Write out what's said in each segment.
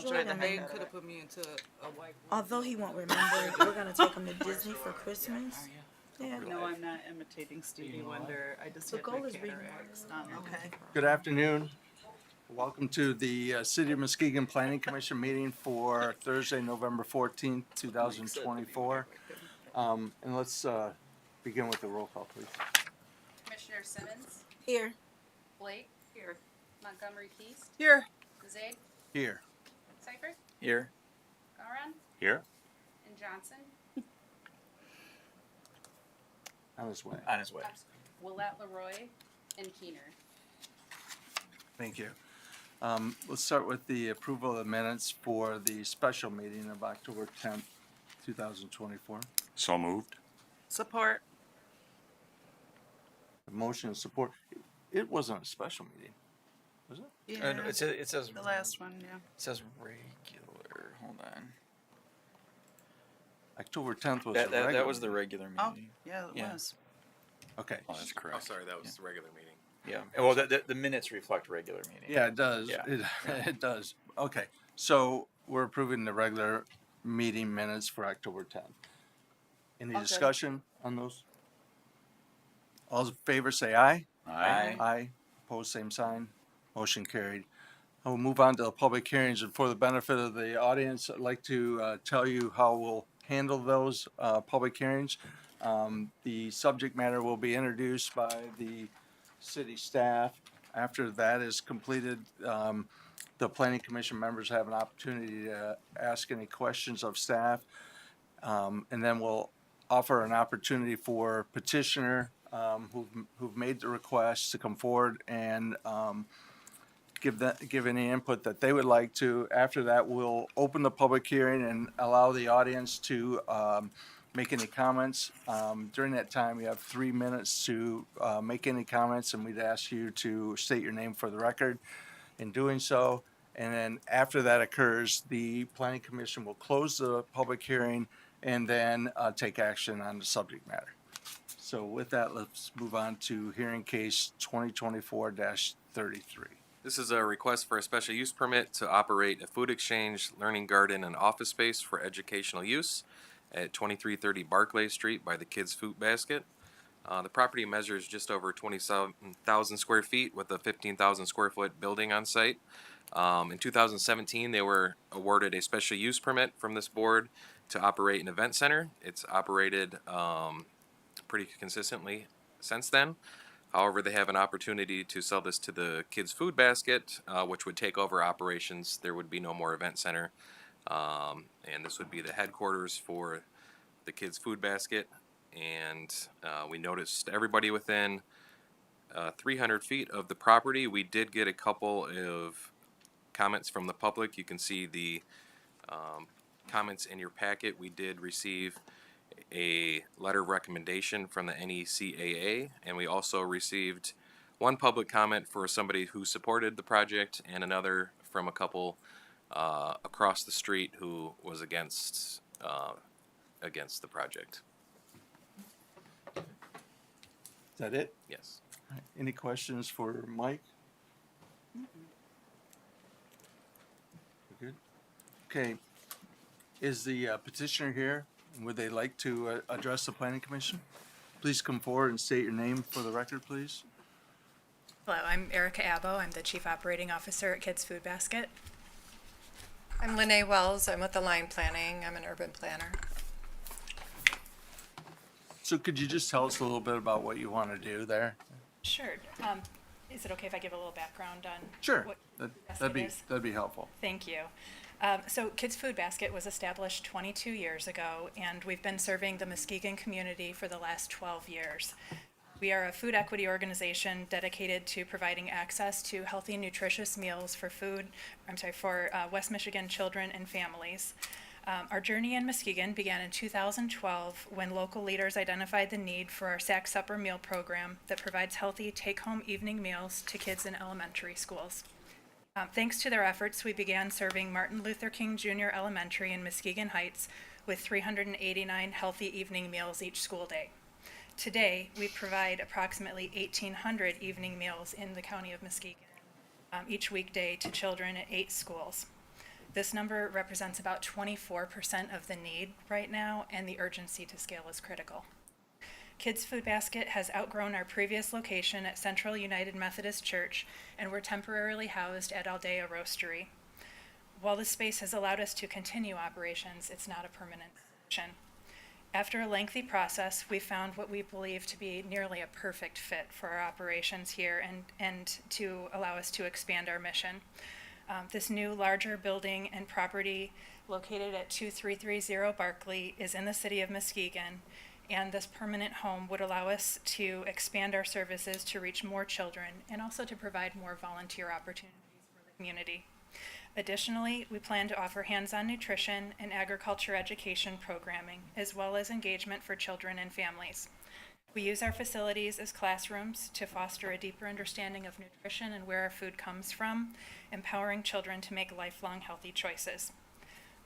enjoy them. They could have put me into a white room. Although he won't remember, we're gonna take him to Disney for Christmas. Yeah. No, I'm not imitating Stevie Wonder. I just The had goal my is reading cataracts. Okay. Good afternoon. Welcome to the City of Muskegon Planning Commission meeting for Thursday, November 14th, 2024. And let's begin with the roll call, please. Commissioner Simmons, Here. Blake, here. Montgomery Keast, Here. Zaid, Here. Seifert, Here. Gowron, Here. and Johnson. On his way. On his way. Willette, Leroy, and Keener. Thank you. Let's start with the approval of the minutes for the special meeting of October 10th, 2024. So moved. Support. Motion and support. It wasn't a special meeting, was it? Yeah. It says The last one, yeah. It says regular. Hold on. October 10th was That the regular. was the regular Oh, meeting. yeah, it Yeah. was. Okay. Oh, that's correct. Oh, sorry, that was the regular meeting. Yeah. Well, the minutes reflect regular meeting. Yeah, it does. Yeah. It does. Okay, so we're approving the regular meeting minutes for October 10th. Any Okay. discussion on those? All in favor say aye. Aye. Aye. Opposed, same sign. Motion carried. I will move on to the public hearings, and for the benefit of the audience, I'd like to tell you how we'll handle those public hearings. The subject matter will be introduced by the city staff. After that is completed, the planning commission members have an opportunity to ask any questions of staff. And then we'll offer an opportunity for petitioner who've made the request to come forward and give any input that they would like to. After that, we'll open the public hearing and allow the audience to make any comments. During that time, you have 3 minutes to make any comments, and we'd ask you to state your name for the record in doing so. And then after that occurs, the planning commission will close the public hearing and then take action on the subject matter. So with that, let's move on to hearing case 2024-33. This is a request for a special use permit to operate a food exchange, learning garden, and office space for educational use at 2330 Barclay Street by the Kids Food Basket. The property measures just over 27,000 square feet with a 15,000 square foot building on site. In 2017, they were awarded a special use permit from this board to operate an event center. It's operated pretty consistently since then. However, they have an opportunity to sell this to the Kids Food Basket, which would take over operations. There would be no more event center. And this would be the headquarters for the Kids Food Basket. And we noticed everybody within 300 feet of the property. We did get a couple of comments from the public. You can see the comments in your packet. We did receive a letter of recommendation from the NECAA, and we also received one public comment for somebody who supported the project and another from a couple across the street who was against the project. Is that it? Yes. All right. Any questions for Mike? We're good. Okay. Is the petitioner here? Would they like to address the planning commission? Please come forward and state your name for the record, please. Hello, I'm Erica Abbo. I'm the Chief Operating Officer at Kids Food Basket. I'm Lene Wells. I'm with Align Planning. I'm an urban planner. So could you just tell us a little bit about what you want to do there? Sure. Is it okay if I give a little background on Sure. what That'd Basket is? be helpful. Thank you. So Kids Food Basket was established 22 years ago, and we've been serving the Muskegon community for the last 12 years. We are a food equity organization dedicated to providing access to healthy, nutritious meals for West Michigan children and families. Our journey in Muskegon began in 2012 when local leaders identified the need for our Sack Supper meal program that provides healthy take-home evening meals to kids in elementary schools. Thanks to their efforts, we began serving Martin Luther King Jr. Elementary in Muskegon Heights with 389 healthy evening meals each school day. Today, we provide approximately 1,800 evening meals in the county of Muskegon each weekday to children at 8 schools. This number represents about 24% of the need right now, and the urgency to scale is critical. Kids Food Basket has outgrown our previous location at Central United Methodist Church, and we're temporarily housed at Aldea Roastery. While this space has allowed us to continue operations, it's not a permanent solution. After a lengthy process, we found what we believe to be nearly a perfect fit for our operations here and to allow us to expand our mission. This new larger building and property located at 2330 Barclay is in the city of Muskegon, and this permanent home would allow us to expand our services to reach more children and also to provide more volunteer opportunities for the community. Additionally, we plan to offer hands-on nutrition and agriculture education programming, as well as engagement for children and families. We use our facilities as classrooms to foster a deeper understanding of nutrition and where our food comes from, empowering children to make lifelong healthy choices.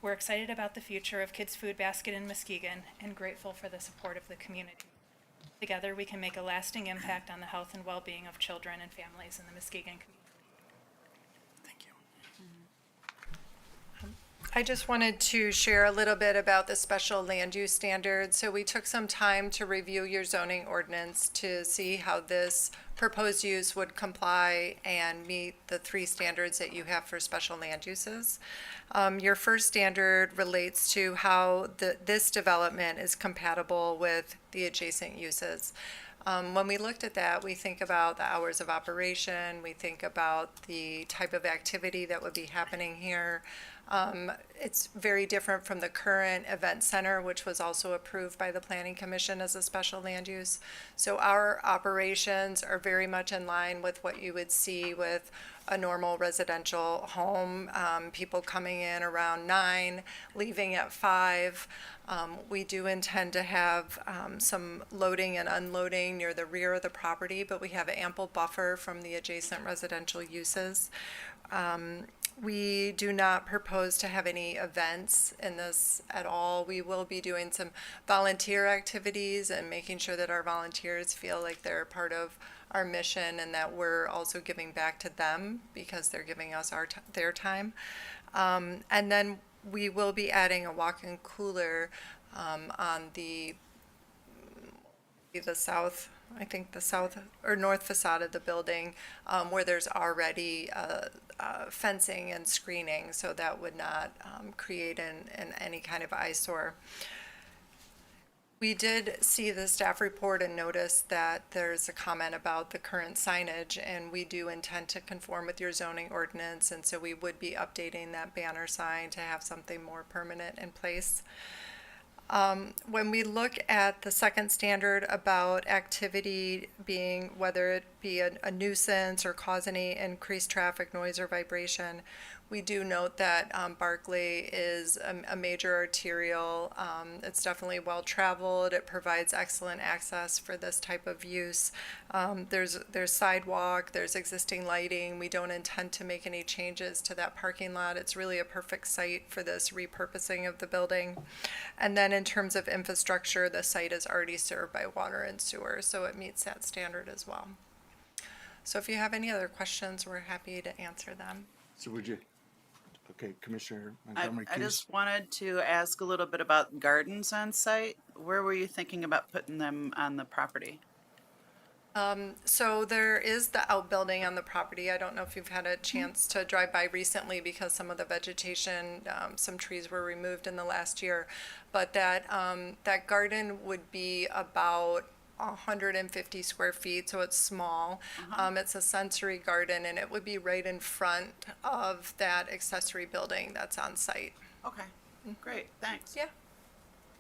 We're excited about the future of Kids Food Basket in Muskegon and grateful for the support of the community. Together, we can make a lasting impact on the health and well-being of children and families in the Muskegon community. I just wanted to share a little bit about the special land use standards. So we took some time to review your zoning ordinance to see how this proposed use would comply and meet the 3 standards that you have for special land uses. Your first standard relates to how this development is compatible with the adjacent uses. When we looked at that, we think about the hours of operation, we think about the type of activity that would be happening here. It's very different from the current event center, which was also approved by the Planning Commission as a special land use. So our operations are very much in line with what you would see with a normal residential home. People coming in around 9, leaving at 5. We do intend to have some loading and unloading near the rear of the property, but we have ample buffer from the adjacent residential uses. We do not propose to have any events in this at all. We will be doing some volunteer activities and making sure that our volunteers feel like they're part of our mission and that we're also giving back to them because they're giving us their time. And then we will be adding a walk-in cooler on the south, I think the south or north facade of the building, where there's already fencing and screening, so that would not create any kind of eyesore. We did see the staff report and notice that there's a comment about the current signage, and we do intend to conform with your zoning ordinance, and so we would be updating that banner sign to have something more permanent in place. When we look at the second standard about activity being, whether it be a nuisance or cause any increased traffic, noise, or vibration, we do note that Barclay is a major arterial. It's definitely well-traveled. It provides excellent access for this type of use. There's sidewalk, there's existing lighting. We don't intend to make any changes to that parking lot. It's really a perfect site for this repurposing of the building. And then in terms of infrastructure, the site is already served by water and sewer, so it meets that standard as well. So if you have any other questions, we're happy to answer them. So would you, okay, Commissioner I Montgomery Keys? just wanted to ask a little bit about gardens on site. Where were you thinking about putting them on the property? So there is the outbuilding on the property. I don't know if you've had a chance to drive by recently because some of the vegetation, some trees were removed in the last year. But that garden would be about 150 square feet, so it's small. It's a sensory garden, and it would be right in front of that accessory building that's on site. Okay, great, thanks. Yeah.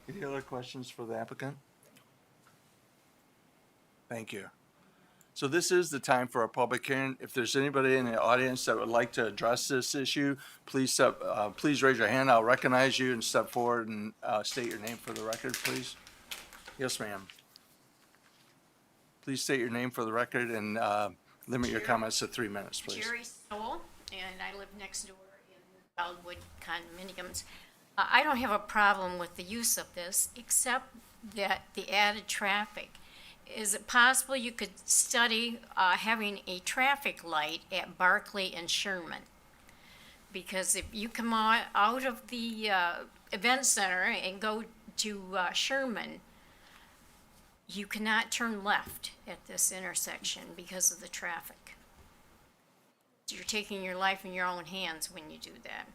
Any other questions for the applicant? Thank you. So this is the time for a public hearing. If there's anybody in the audience that would like to address this issue, please raise your hand. I'll recognize you and step forward and state your name for the record, please. Yes, ma'am. Please state your name for the record and limit your comments to 3 minutes, please. Jerry Stoll, and I live next door in Wildwood condominiums. I don't have a problem with the use of this, except that the added traffic. Is it possible you could study having a traffic light at Barclay and Sherman? Because if you come out of the event center and go to Sherman, you cannot turn left at this intersection because of the traffic. You're taking your life in your own hands when you do that.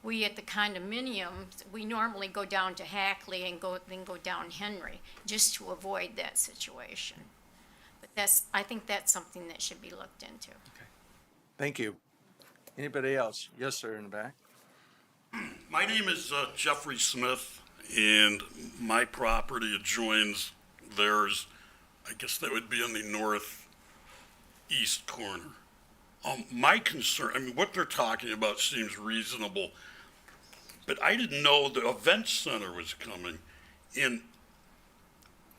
We at the condominium, we normally go down to Hackley and then go down Henry, just to avoid that situation. But I think that's something that should be looked into. Thank you. Anybody else? Yes, sir, in the back. My name is Jeffrey Smith, and my property adjoins theirs. I guess that would be in the northeast corner. My concern, I mean, what they're talking about seems reasonable, but I didn't know the event center was coming, and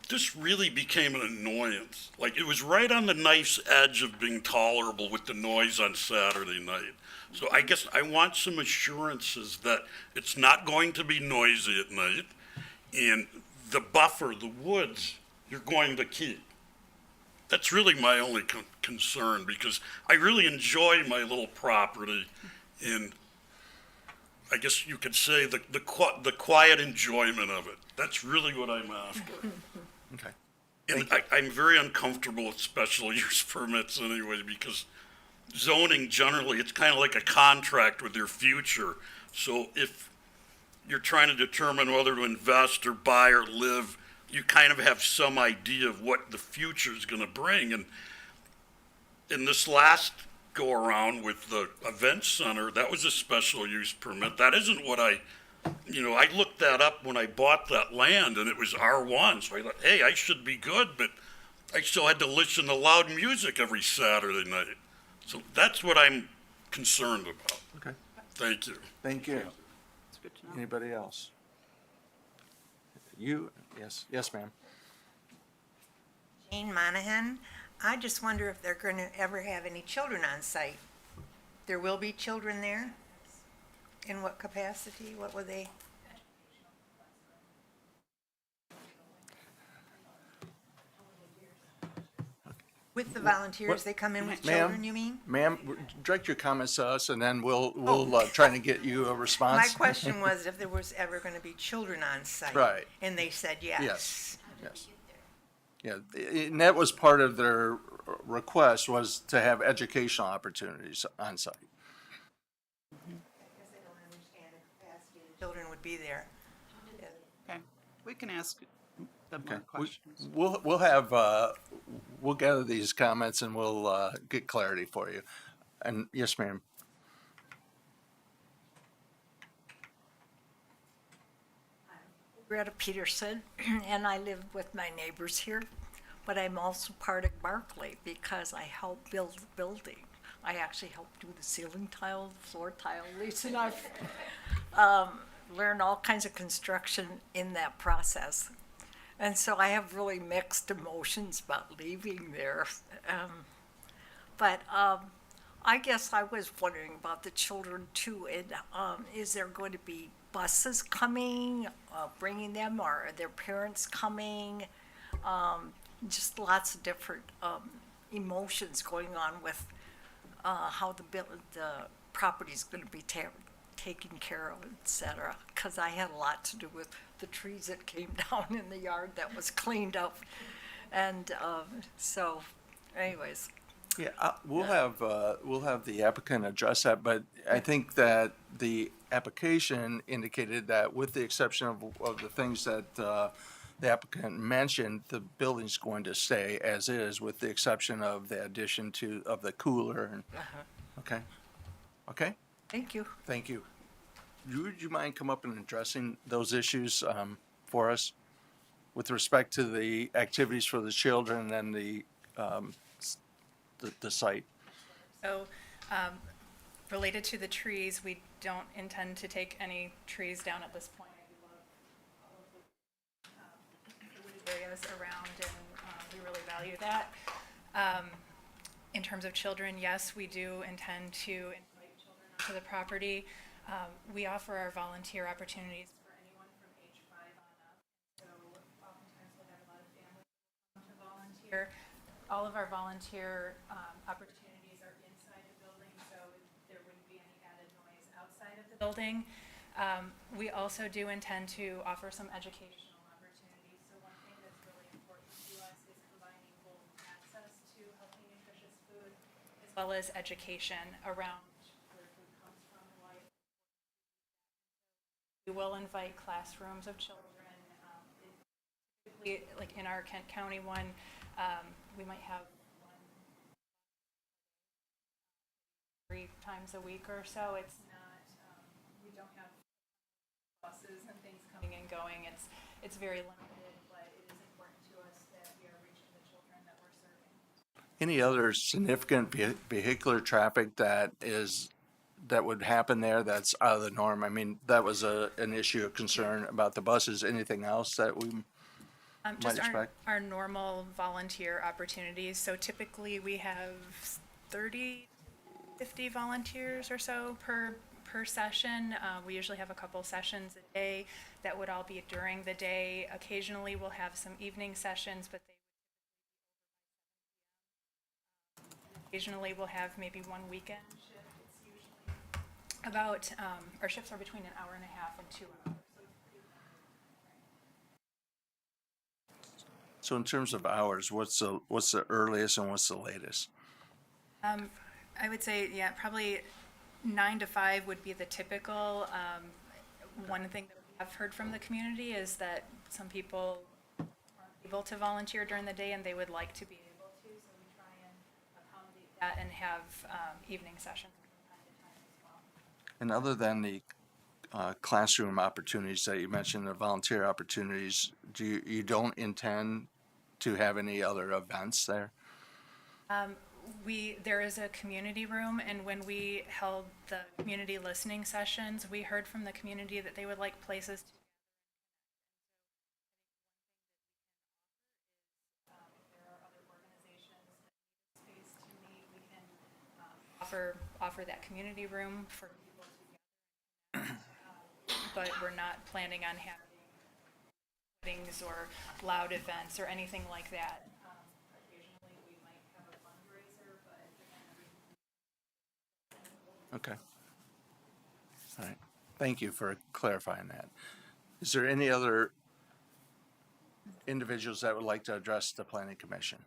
this really became an annoyance. Like, it was right on the knife's edge of being tolerable with the noise on Saturday night. So I guess I want some assurances that it's not going to be noisy at night, and the buffer, the woods, you're going to keep. That's really my only concern, because I really enjoy my little property, and I guess you could say the quiet enjoyment of it. That's really what I'm after. Okay. And I'm very uncomfortable with special use permits anyway, because zoning generally, it's kind of like a contract with your future. So if you're trying to determine whether to invest or buy or live, you kind of have some idea of what the future is going to bring. And in this last go around with the event center, that was a special use permit. That isn't what I looked that up when I bought that land, and it was R1. So I thought, hey, I should be good, but I still had to listen to loud music every Saturday night. So that's what I'm concerned about. Okay. Thank you. Thank you. It's good to know. Anybody else? You? Yes. Yes, ma'am. Jane Monahan. I just wonder if they're going to ever have any children on site. There will be children there? In what capacity? What will they? With the volunteers, they come in with children, you mean? Ma'am, direct your comments to us, and then we'll try to get you a response. My question was if there was ever going to be children on site. Right. And they said yes. Yes. Yes. Yeah, and that was part of their request, was to have educational opportunities on site. Because they don't understand the capacity the children would be there. Okay, we can ask them Okay. more questions. We'll gather these comments and we'll get clarity for you. And yes, ma'am. Greta Peterson, and I live with my neighbors here, but I'm also part of Barclay because I help build the building. I actually help do the ceiling tile, the floor tile. Lisa and I've learned all kinds of construction in that process. And so I have really mixed emotions about leaving there. But I guess I was wondering about the children too. And is there going to be buses coming, bringing them, or are their parents coming? Just lots of different emotions going on with how the property is going to be taken care of, et cetera. Because I had a lot to do with the trees that came down in the yard that was cleaned up. And so, anyways. Yeah, we'll have the applicant address that, but I think that the application indicated that with the exception of the things that the applicant mentioned, the building's going to stay as is, with the exception of the addition of the cooler. And, okay. Okay. Thank you. Thank you. Would you mind come up and addressing those issues for us with respect to the activities for the children and the site? So, related to the trees, we don't intend to take any trees down at this point. I do love all of the wooded areas around, and we really value that. In terms of children, yes, we do intend to invite children onto the property. We offer our volunteer opportunities for anyone from age 5 on up. So oftentimes we'll have a lot of families come to volunteer. All of our volunteer opportunities are inside the building, so there wouldn't be any added noise building. We also do intend to offer some educational opportunities. So one thing that's really important to us is combining both access to healthy, nutritious food as well as education around where food comes from and why it's important. We will invite classrooms of children. Typically, like in our Kent County one, we might have 3 times a week or so. It's not, we don't have buses and things coming and going. It's very limited, but it is important to us that we are reaching the children that we're serving. Any other significant vehicular traffic that would happen there that's out of the norm? I mean, that was an issue of concern about the buses. Anything else that we might Just expect? our normal volunteer opportunities. So typically we have 30, 50 volunteers or so per session. We usually have a couple sessions a day that would all be during the day. Occasionally we'll have some evening sessions, but occasionally we'll have maybe one weekend shift. It's usually about, our shifts are between an hour and a half and 2 hours. So in terms of hours, what's the earliest and what's the latest? I would say, yeah, probably 9 to 5 would be the typical. One thing that we have heard from the community is that some people aren't able to volunteer during the day and they would like to be able to, so we try and accommodate that and have evening sessions from time to time as well. And other than the classroom opportunities that you mentioned, the volunteer opportunities, you don't intend to have any other events there? There is a community room, and when we held the community listening sessions, we heard from the community that they would like places to gather and connect. And so if there are other organizations that need a space to meet, we can offer that community room for people to gather. But we're not planning on having weddings or loud events or anything like that. Occasionally we might have a fundraiser, but Okay. All right. Thank you for clarifying that. Is there any other individuals that would like to address the Planning Commission?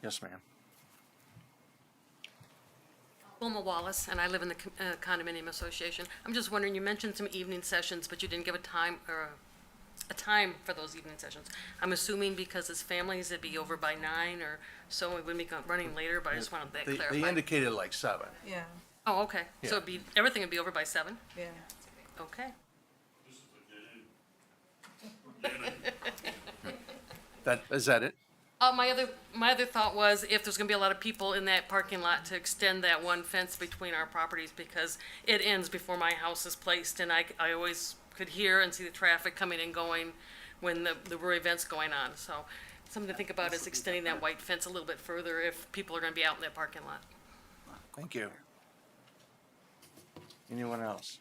Yes, ma'am. Wilma Wallace, and I live in the condominium association. I'm just wondering, you mentioned some evening sessions, but you didn't give a time for those evening sessions. I'm assuming because it's families, it'd be over by 9 or so, it wouldn't be running later, but I just wanted that clarified. They indicated like 7. Yeah, Oh, okay. So Yeah. everything would be over by 7? yeah. Okay. Is that it? My other thought was if there's gonna be a lot of people in that parking lot to extend that one fence between our properties because it ends before my house is placed and I always could hear and see the traffic coming and going when the were events going on. So something to think about is extending that white fence a little bit further if people are gonna be out in that parking lot. Thank you. Anyone else?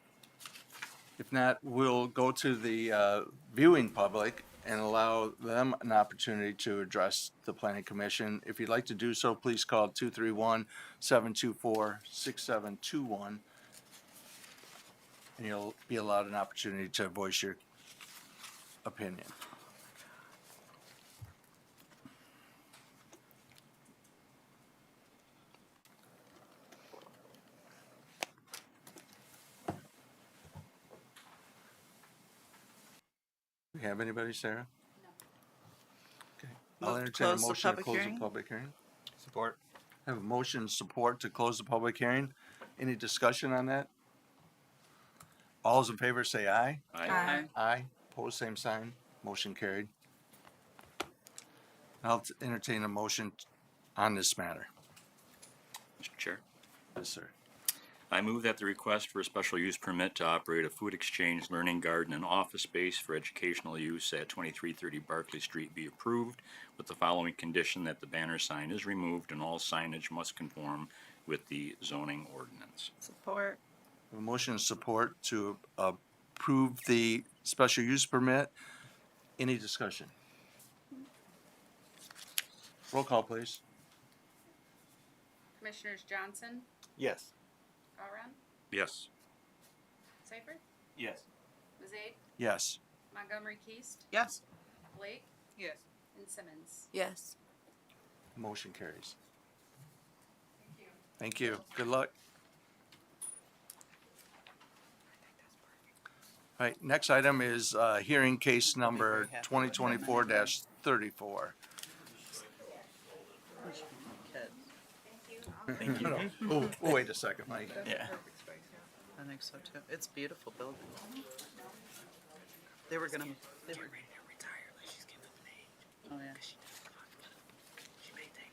If not, we'll go to the viewing public and allow them an opportunity to address the Planning Commission. If you'd like to do so, please call 231-724-6721. And you'll be allowed an opportunity to voice your opinion. Do we have anybody, Sarah? No. Okay. I'll Move to entertain a close the motion to public close the hearing. public hearing. Support. Have a motion support to close the public hearing. Any discussion on that? All those in favor say aye. Aye. Aye. Pose same sign. Motion carried. I'll entertain a motion on this matter. Mr. Chair, Yes, sir. I move that the request for a special use permit to operate a food exchange, learning garden, and office space for educational use at 2330 Barclay Street be approved with the following condition: that the banner sign is removed and all signage must conform with the zoning ordinance. Support. A motion of support to approve the special use permit. Any discussion? Roll call, please. Commissioners Johnson, Yes. Gowron, Yes. Seifert, Yes. Mazade, Yes. Montgomery Keast, Yes. Blake, Yes. and Simmons. Yes. Motion carries. Thank you. Good luck. All right, next item is hearing case number 2024-34. Thank you. Oh, wait a second, Mike. Yeah. I think so too. It's a beautiful building. They were gonna. They were ready to retire, like she's getting up in age. Oh yeah. She made things.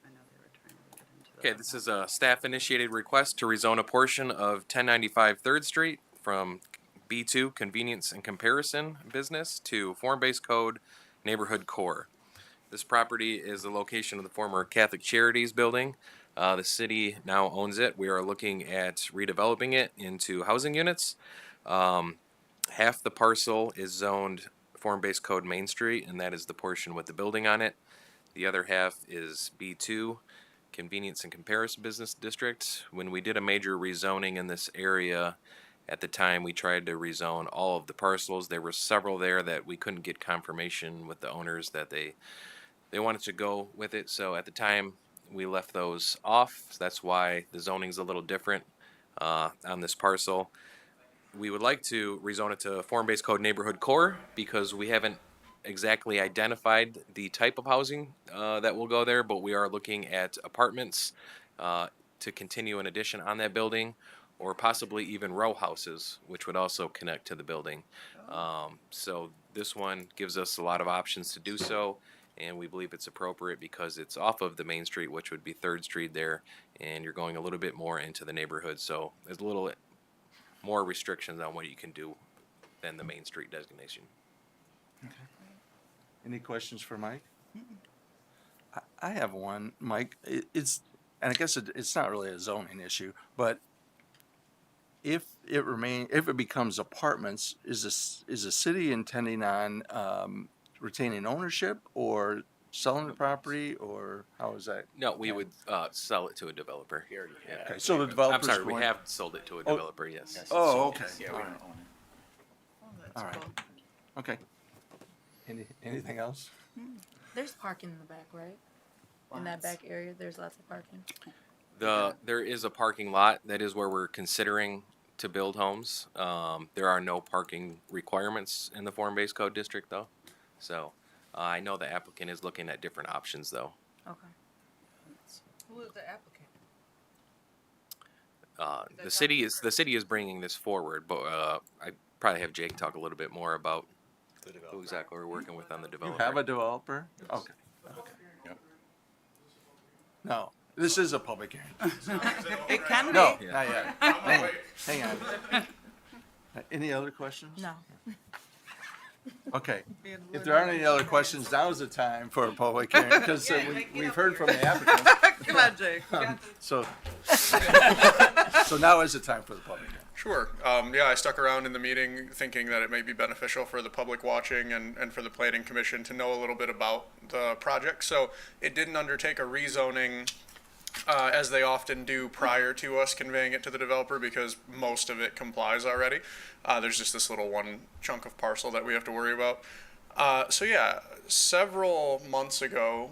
I know they were trying to get into that. Okay, this is a staff-initiated request to rezone a portion of 1095 3rd Street from B2 Convenience and Comparison Business to Form-Based Code Neighborhood Core. This property is the location of the former Catholic Charities building. The city now owns it. We are looking at redeveloping it into housing units. Half the parcel is zoned Form-Based Code Main Street, and that is the portion with the building on it. The other half is B2 Convenience and Comparison Business District. When we did a major rezoning in this area, at the time we tried to rezone all of the parcels. There were several there that we couldn't get confirmation with the owners that they wanted to go with it. So at the time we left those off. So that's why the zoning's a little different on this parcel. We would like to rezone it to Form-Based Code Neighborhood Core because we haven't exactly identified the type of housing that will go there, but we are looking at apartments to continue an addition on that building, or possibly even row houses, which would also connect to the building. So this one gives us a lot of options to do so, and we believe it's appropriate because it's off of the main street, which would be 3rd Street there, and you're going a little bit more into the neighborhood. So there's a little more restrictions on what you can do than the main street designation. Any questions for Mike? I have one, Mike. It's, and I guess it's not really a zoning issue, but if it becomes apartments, is the city intending on retaining ownership or selling the property, or how is that? No, we would sell it to a developer. Yeah. Okay, so the I'm developer's sorry, we going- have sold it to a developer, yes. Oh, okay. Yeah, All we right. don't own it. Oh, that's All right. cool. Okay. Anything else? There's parking in the back, right? In that back area, there's lots of parking. There is a parking lot. That is where we're considering to build homes. There are no parking requirements in the Form-Based Code District, though. So I know the applicant is looking at different options, though. Okay. Who is the applicant? The city is bringing this forward, but I probably have Jake talk a little bit more about who exactly we're working with on the You developer. have a developer? Okay. No, this is a public hearing. It can be. No, not yet. Hang on. Any other questions? No. Okay. If there aren't any other questions, now is the time for a public hearing, because we've heard from the applicant. Come on, Jake. So now is the time for the public hearing. Sure. Yeah, I stuck around in the meeting thinking that it may be beneficial for the public watching and for the planning commission to know a little bit about the project. So it didn't undertake a rezoning as they often do prior to us conveying it to the developer, because most of it complies already. There's just this little one chunk of parcel that we have to worry about. So yeah, several months ago,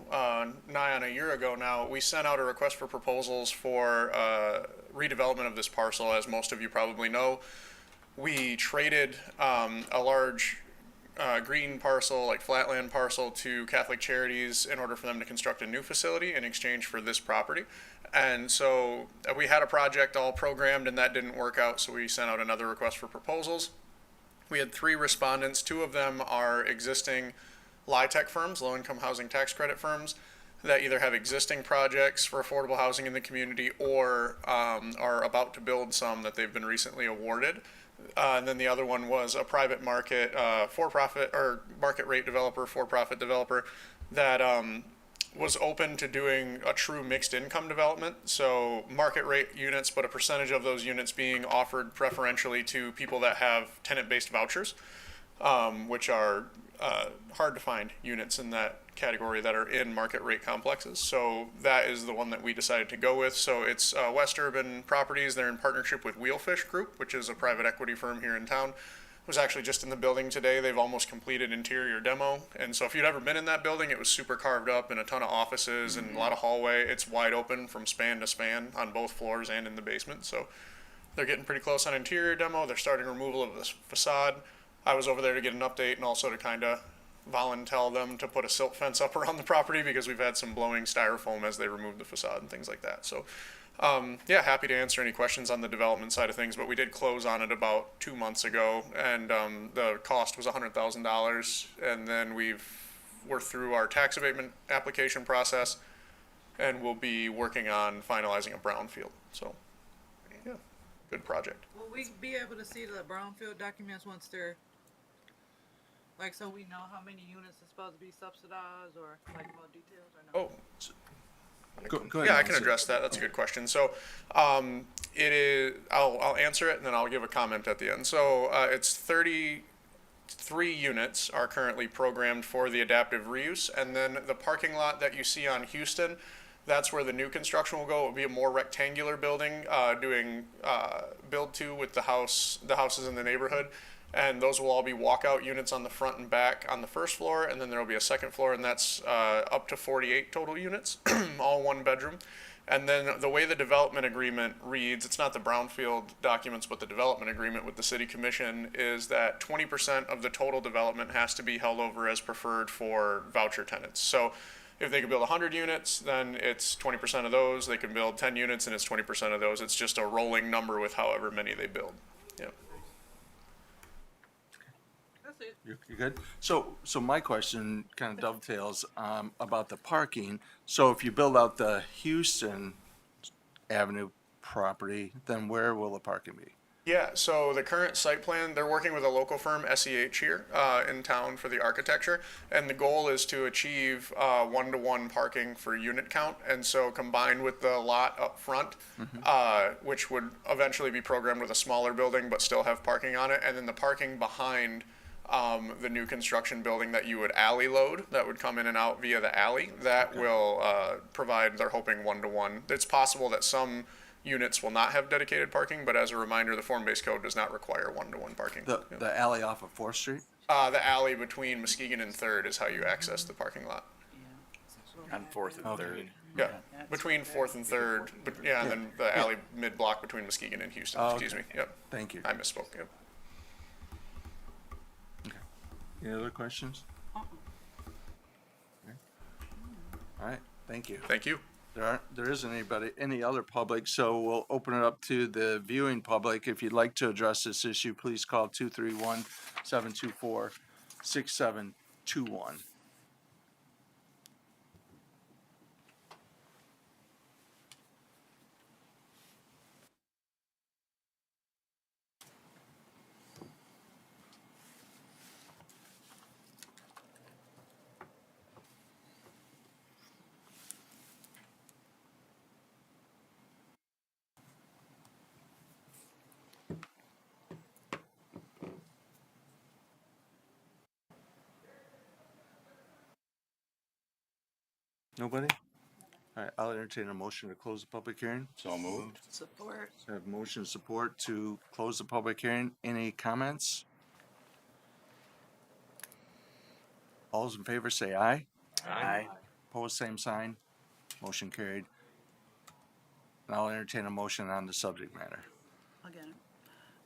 nigh on a year ago now, we sent out a request for proposals for redevelopment of this parcel. As most of you probably know, we traded a large green parcel, like flatland parcel, to Catholic Charities in order for them to construct a new facility in exchange for this property. And so we had a project all programmed and that didn't work out, so we sent out another request for proposals. We had 3 respondents. 2 of them are existing LIHTC firms, low-income housing tax credit firms, that either have existing projects for affordable housing in the community or are about to build some that they've been recently awarded. And then the other one was a private market, for-profit or market rate developer, for-profit developer that was open to doing a true mixed income development. So market rate units, but a percentage of those units being offered preferentially to people that have tenant-based vouchers. which are hard to find units in that category that are in market rate complexes. So that is the one that we decided to go with. So it's West Urban Properties. They're in partnership with Wheelfish Group, which is a private equity firm here in town. Was actually just in the building today. They've almost completed interior demo. And so if you'd ever been in that building, it was super carved up and a ton of offices and a lot of hallway. It's wide open from span to span on both floors and in the basement. So they're getting pretty close on interior demo. They're starting removal of the facade. I was over there to get an update and also to kind of volunteer them to put a silt fence up around the property because we've had some blowing styrofoam as they remove the facade and things like that. So yeah, happy to answer any questions on the development side of things, but we did close on it about 2 months ago, and the cost was $100,000, and then we're through our tax abatement application process, and we'll be working on finalizing a brownfield. So yeah, good project. Will we be able to see the brownfield documents once they're, like, so we know how many units is supposed to be subsidized, or like more details, or no? Oh. Go ahead, Yeah, I can Nancy. address that. That's a good question. So, it is. I'll answer it and then I'll give a comment at the end. So, it's 33 units are currently programmed for the adaptive reuse, and then the parking lot that you see on Houston, that's where the new construction will go. It will be a more rectangular building, doing build to with the houses in the neighborhood. And those will all be walkout units on the front and back on the first floor, and then there will be a second floor, and that's up to 48 total units, all one bedroom. And then the way the development agreement reads, it's not the brownfield documents, but the development agreement with the city commission is that 20% of the total development has to be held over as preferred for voucher tenants. So if they can build 100 units, then it's 20% of those. They can build 10 units, and it's 20% of those. It's just a rolling number with however many they build. Yeah. You're good? So my question kind of dovetails about the parking. So if you build out the Houston Avenue property, then where will the parking be? Yeah, so the current site plan, they're working with a local firm, SEH here in town for the architecture, and the goal is to achieve one-to-one parking for unit count, and so combined with the lot up front, which would eventually be programmed with a smaller building but still have parking on it, and then the parking behind the new construction building that you would alley load, that would come in and out via the alley, that will provide, they're hoping, one-to-one. It's possible that some units will not have dedicated parking, but as a reminder, the form-based code does not require one-to-one parking. The alley off of 4th Street? The alley between Muskegon and 3rd is how you access the parking lot. On 4th and 3rd. Yeah, between 4th and 3rd, but yeah, and then the alley mid-block between Muskegon and Houston, excuse me, yep. Thank you. I misspoke, yep. Any other questions? Okay. All right, thank you. Thank you. There isn't any other public, so we'll open it up to the viewing public. If you'd like to address this issue, please call 231-724-6721. Nobody? All right, I'll entertain a motion to close the public hearing. So moved. Support. I have motion support to close the public hearing. Any comments? All those in favor say aye. Aye. Opposed, same sign. Motion carried. And I'll entertain a motion on the subject matter. I'll get it.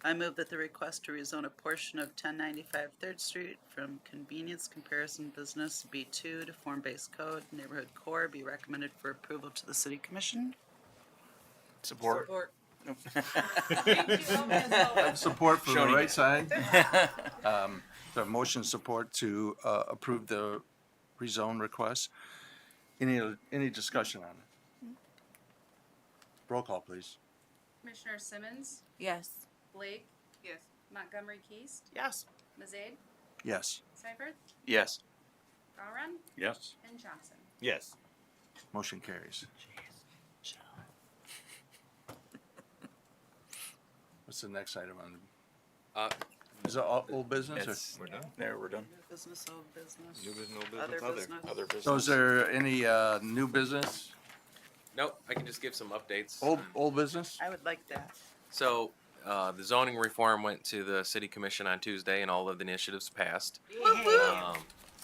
I move that the request to rezone a portion of 1095 3rd Street from convenience comparison business B2 to form-based code neighborhood core be recommended for approval to the city commission. Support. Support from the Shoney. right side. The motion support to approve the rezone request. Any discussion on it? Roll call, please. Commissioner Simmons, Yes. Blake, Yes. Montgomery Keast, Yes. Mazade, Yes. Seifert, Yes. Gowron, Yes. and Johnson. Yes. Motion carries. What's the next item on? Is it all old business or? It's, we're done. There, we're done. Business, old business. New business, no Other business, business. other business. So is there any, new business, Nope, I can just give some updates. old business? I would like that. So, the zoning reform went to the city commission on Tuesday and all of the initiatives passed.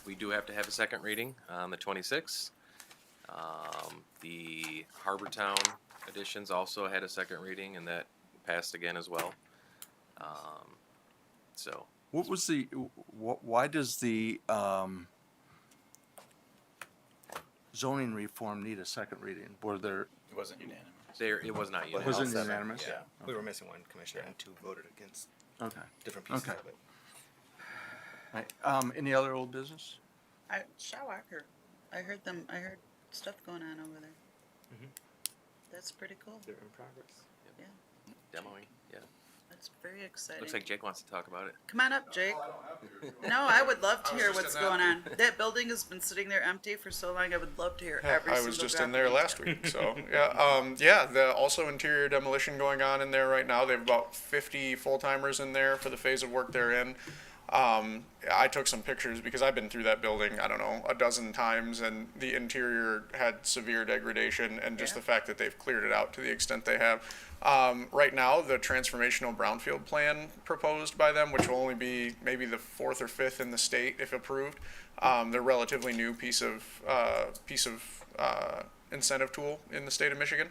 We do have to have a second reading on the 26th. The Harbortown additions also had a second reading and that passed again as well. So, What was the, why does the, zoning reform need a second reading? Were there, It wasn't unanimous. it was not But unanimous. wasn't all seven, unanimous? Yeah, we were missing one commissioner and two voted against okay. different pieces Okay. of it. Right, any other old business? Shawalker. I heard stuff going on over there. Mhm. That's pretty cool. They're in progress. Yeah, Demoing, yeah. that's very exciting. Looks like Jake wants to talk about it. Come on up, Jake. No, I would love to I was hear just what's in going that. on. That building has been sitting there empty for so long. I would love to hear Yeah, every I single was just drop in there of last detail. week, so yeah. The also interior demolition going on in there right now. They have about 50 full timers in there for the phase of work they're in. I took some pictures because I've been through that building, I don't know, a dozen times, and the interior had severe degradation, and just Yeah. the fact that they've cleared it out to the extent they have. Right now, the transformational brownfield plan proposed by them, which will only be maybe the fourth or fifth in the state if approved, they're relatively new piece of incentive tool in the state of Michigan.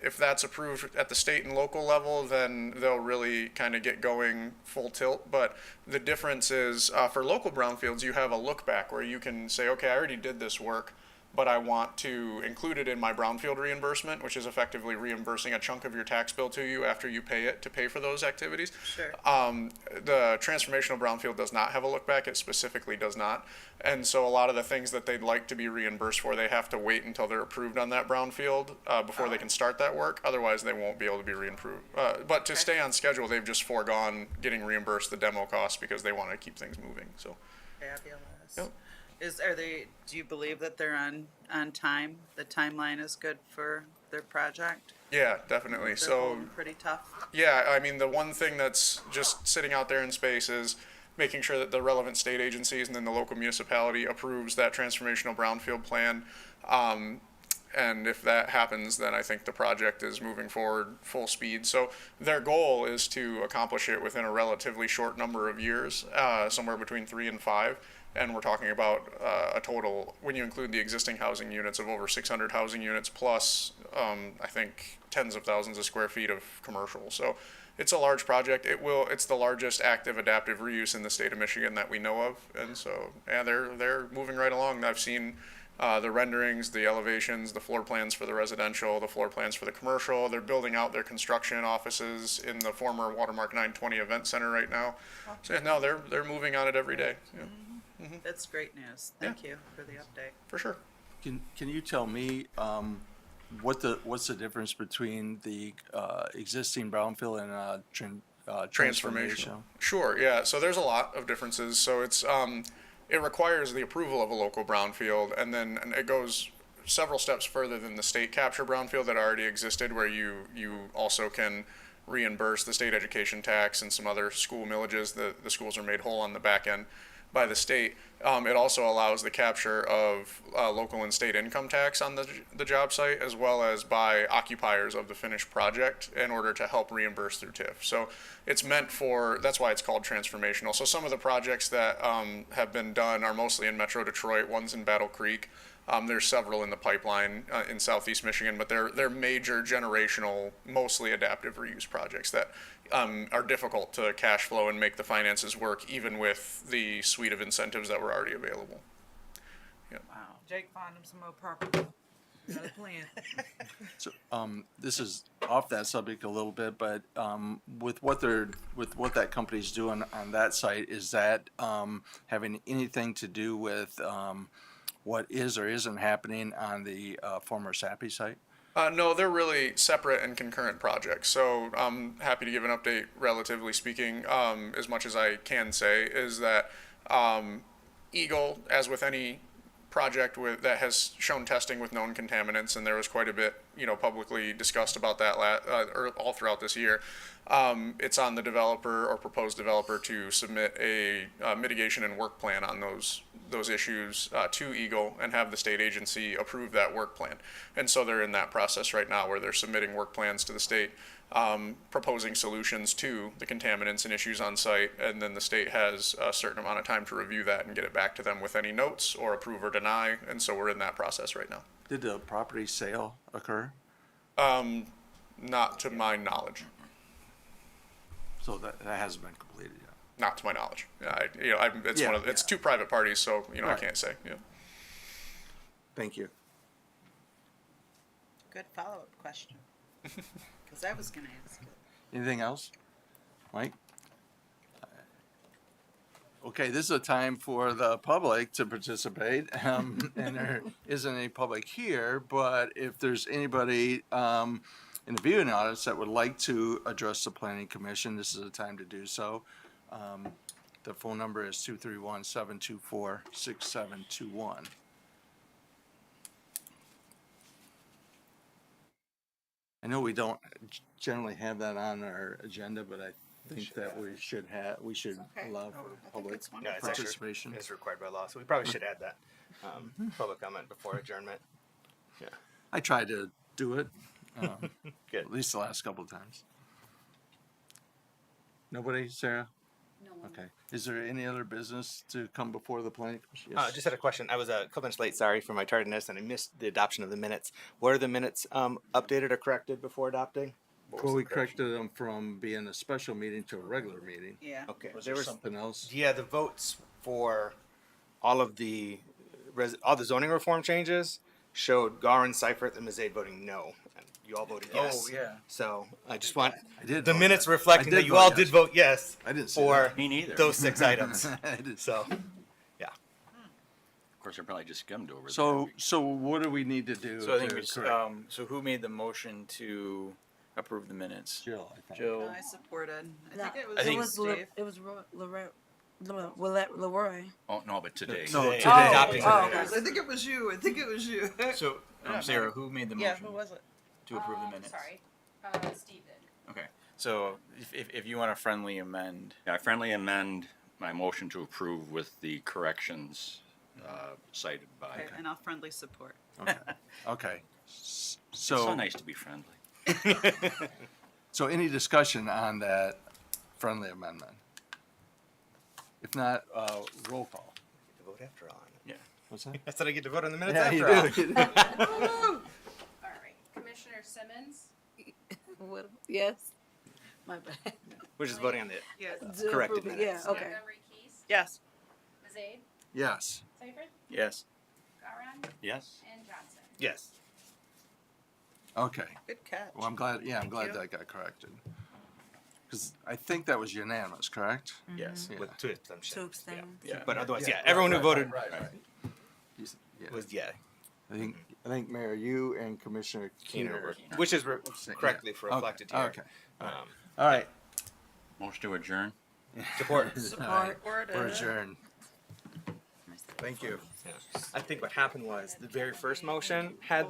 If that's approved at the state and local level, then they'll really kind of get going full tilt. But the difference is for local brownfields, you have a look back where you can say, okay, I already did this work, but I want to include it in my brownfield reimbursement, which is effectively reimbursing a chunk of your tax bill to you after you pay it to pay for those activities. Sure. The transformational brownfield does not have a look back. It specifically does not. And so a lot of the things that they'd like to be reimbursed for, they have to wait until they're approved on that brownfield before they can start that work. Otherwise, they won't be able to be reimproved. But to stay on schedule, they've just foregone getting reimbursed the demo costs because they want to keep things moving. So. Fabulous. Yep. Do you believe that they're on time? The timeline is good for their project? Yeah, definitely. They're So. holding pretty tough. Yeah, I mean, the one thing that's just sitting out there in space is making sure that the relevant state agencies and then the local municipality approves that transformational brownfield plan. And if that happens, then I think the project is moving forward full speed. So their goal is to accomplish it within a relatively short number of years, somewhere between 3 and 5. And we're talking about a total, when you include the existing housing units, of over 600 housing units plus, I think, tens of thousands of square feet of commercial. So it's a large project. It's the largest active adaptive reuse in the state of Michigan that we know of. And so, yeah, they're moving right along. I've seen the renderings, the elevations, the floor plans for the residential, the floor plans for the commercial. They're building out their construction offices in the former Watermark 920 Event Center right now. So yeah, no, they're moving on it every day. Yeah. That's great news. Thank you for the update. For sure. Can you tell me, what's the difference between the, existing brownfield and, transformational? Sure, yeah. So there's a lot of differences. So it requires the approval of a local brownfield, and it goes several steps further than the state capture brownfield that already existed, where you also can reimburse the state education tax and some other school millages. The schools are made whole on the back end by the state. It also allows the capture of local and state income tax on the job site, as well as by occupiers of the finished project, in order to help reimburse through TIF. So it's meant for, that's why it's called transformational. So some of the projects that have been done are mostly in Metro Detroit, one's in Battle Creek. There's several in the pipeline in Southeast Michigan, but they're major generational, mostly adaptive reuse projects that are difficult to cash flow and make the finances work, even with the suite of incentives that were already available. Wow. Jake, find him some more property. Got a plan. So, this is off that subject a little bit, but, with what that company's doing on that site, is that, having anything to do with, what is or isn't happening on the, former Sappy site? No, they're really separate and concurrent projects. So I'm happy to give an update, relatively speaking. As much as I can say is that Eagle, as with any project that has shown testing with known contaminants, and there was quite a bit, publicly discussed about that or all throughout this year. It's on the developer or proposed developer to submit a mitigation and work plan on those issues to Eagle and have the state agency approve that work plan. And so they're in that process right now where they're submitting work plans to the state, proposing solutions to the contaminants and issues on site, and then the state has a certain amount of time to review that and get it back to them with any notes or approve or deny, and so we're in that process right now. Did the property sale occur? Not to my knowledge. So that hasn't been completed yet. Not to my knowledge. It's Yeah, it's two private parties, so I Right. can't say. Yeah. Thank you. Good follow-up question. Because I was gonna ask it. Anything else? Mike? Okay, this is a time for the public to participate, and there isn't any public here, but if there's anybody in the viewing audience that would like to address the planning commission, this is a time to do so. The phone number is 231-724-6721. I know we don't generally have that on our agenda, but I think that we should allow for public Yeah, it's participation. It's required by law, so we probably should add that, public comment before adjournment. Yeah. I tried to do it, Good. at least the last couple of times. Nobody, Sarah? No. Okay. Is there any other business to come before the planning commission? Yes. Just had a question. I was a couple minutes late, sorry for my tardiness, and I missed the adoption of the minutes. Were the minutes updated or corrected before adopting? What was Well, the we correction? corrected them from being a special meeting to a regular meeting. Yeah. Okay. Was there there was something else? Yeah, the votes for all of the all the zoning reform changes showed Garin, Seifert, and Mazade voting no. And you all voted yes. Oh, yeah. So I just want I did the vote minutes yes. reflecting I that did you vote all yes. did vote yes I didn't see for that. Me neither. those 6 items. I did. So yeah. Of course, I probably just skimmed over. So what do we need to do? So I think to we, correct? so who made the motion to approve the minutes? Jill, I think. Jill. I supported. I No, think it was, I think- Dave. It was Leroy. Oh, no, but today. No, Today. today. Oh, Adopting oh, today. I think it was you. I think it was you. So, Sarah, who made the Yeah, motion who was it? to approve the minutes? Sorry, Steve did. Okay, so if you want to friendly amend, I friendly amend my motion to approve with the corrections cited by. Okay, and I'll friendly support. Okay. Okay. It's so So, nice to be friendly. so any discussion on that friendly amendment? If not, roll call. To vote after all. yeah. What's that? I said I get to vote on the minutes Yeah, you after all. do. All right, Commissioner Simmons, What? Yes. My bad. We're just voting on the Yes. corrected Yeah. minutes. Okay. Montgomery Keast, Yes. Mazade, Yes. Seifert, Yes. Garan, Yes. and Johnson. Yes. Okay. Good catch. Well, I'm glad. Yeah, I'm Thank glad you. that got corrected. Because I think that was unanimous, correct? Yes. Yeah. With 2 abstentions. To abstain. Yeah. But otherwise, yeah, everyone who voted Right. Yeah. was yeah. I think Mayor, you and Commissioner Keener were. Which is Yeah. correctly reflected Okay. here. Okay. Um, All right. Motion to adjourn. support. All right. Support. We're adjourned. Thank you. Yeah. I think what happened was the very first motion had